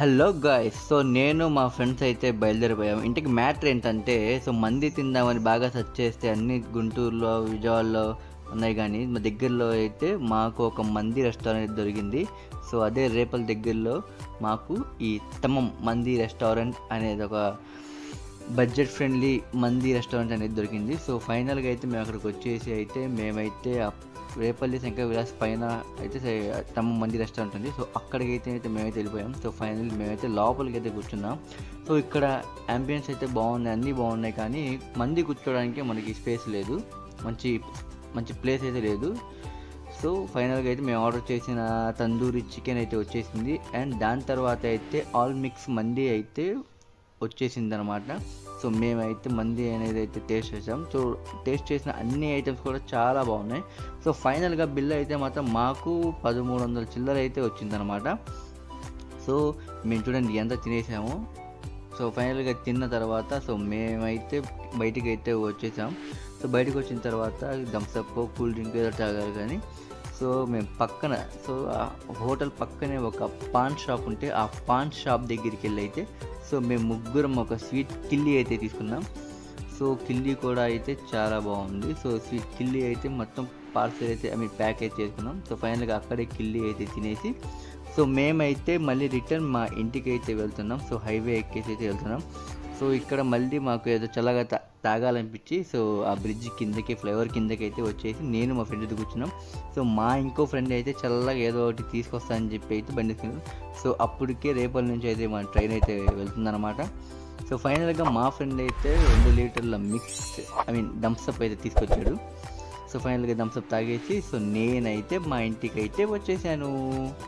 Hello guys. So నేను మా friends అయితే బయలుదేరిపోయాము. ఇంటికి మ్యాటర్ ఏంటంటే, సో మంది తిందామని బాగా సెర్చ్ చేస్తే అన్ని గుంటూరులో, విజయవాడలో ఉన్నాయి గానీ, మా దగ్గరలో అయితే మాకు ఒక మంది రెస్టారెంట్ దొరికింది. సో అదే రేపల దగ్గరలో మాకు ఈ తమ్మం మంది రెస్టారెంట్ అనేది ఒక బడ్జెట్ ఫ్రెండ్లీ మంది రెస్టారెంట్ అనేది దొరికింది. సో ఫైనల్గా అయితే మేము అక్కడికి వచ్చేసి అయితే మేమైతే రేపల్లి శంకర్ విలాస్ పైన అయితే తమ మంది రెస్టారెంట్ ఉంది. సో అక్కడికి అయితే మేమైతే వెళ్ళిపోయాం. సో ఫైనల్ మేమైతే లోపలికి అయితే కూర్చున్నాం. సో ఇక్కడ అంబియన్స్ అయితే బాగున్నాయి, అన్నీ బాగున్నాయి, కానీ మంది కూర్చోడానికి మనకి స్పేస్ లేదు, మంచి మంచి ప్లేస్ అయితే లేదు. సో ఫైనల్గా అయితే మేము ఆర్డర్ చేసిన తందూరి చికెన్ అయితే వచ్చేసింది. అండ్ దాని తర్వాత అయితే ఆల్ మిక్స్ మంది అయితే వచ్చేసింది అనమాట. సో మేమైతే మంది అనేది అయితే టేస్ట్ చేసాం. సో టేస్ట్ చేసిన అన్ని ఐటమ్స్ కూడా చాలా బాగున్నాయి. సో ఫైనల్గా బిల్ అయితే మాత్రం మాకు 1300 చిల్లర అయితే వచ్చిందనమాట. సో మేము చూడండి ఎంత తినేసాము. సో ఫైనల్గా తిన్న తర్వాత సో మేమైతే బయటికి అయితే వచ్చేసాం. సో బయటకు వచ్చిన తర్వాత థమ్స్అప్, కూల్ డ్రింక్ ఏదో తాగాలి కానీ. సో మేము పక్కన, సో ఆ హోటల్ పక్కనే ఒక పాన్ షాప్ ఉంటే ఆ పాన్ షాప్ దగ్గరికి వెళ్ళి అయితే సో మేము ముగ్గురం ఒక స్వీట్ కిల్లీ అయితే తీసుకున్నాం. సో కిల్లీ కూడా అయితే చాలా బాగుంది. సో స్వీట్ కిల్లీ అయితే మొత్తం పార్సల్ అయితే ప్యాక్ అయితే చేసుకున్నాం. సో ఫైనల్గా అక్కడే కిల్లీ అయితే తినేసి సో మేమైతే మళ్ళీ రిటర్న్ మా ఇంటికి అయితే వెళ్తున్నాం. సో హైవే ఎక్కేసి అయితే వెళ్తున్నాం. సో ఇక్కడ మళ్ళీ మాకు ఏదో చల్లగా తాగాలనిపించి సో ఆ బ్రిడ్జ్ కిందకి, ఫ్లైఓవర్ కిందకి అయితే వచ్చేసి నేను మా ఫ్రెండ్ కూర్చున్నాం. సో మా ఇంకో ఫ్రెండ్ అయితే చల్లగా ఏదో ఒకటి తీసుకొస్తా అని చెప్పి అయితే బండి తీసుకున్నాం. సో అప్పటికే రేపటి నుంచి అయితే మన ట్రైన్ అయితే వెళ్తుందన్నమాట. సో ఫైనల్గా మా ఫ్రెండ్ అయితే 2 లీటర్ల మిక్స్ థమ్స్అప్ అయితే తీసుకొచ్చాడు. సో ఫైనల్గా థమ్స్అప్ తాగేసి సో నేనైతే మా ఇంటికి అయితే వచ్చేసాను.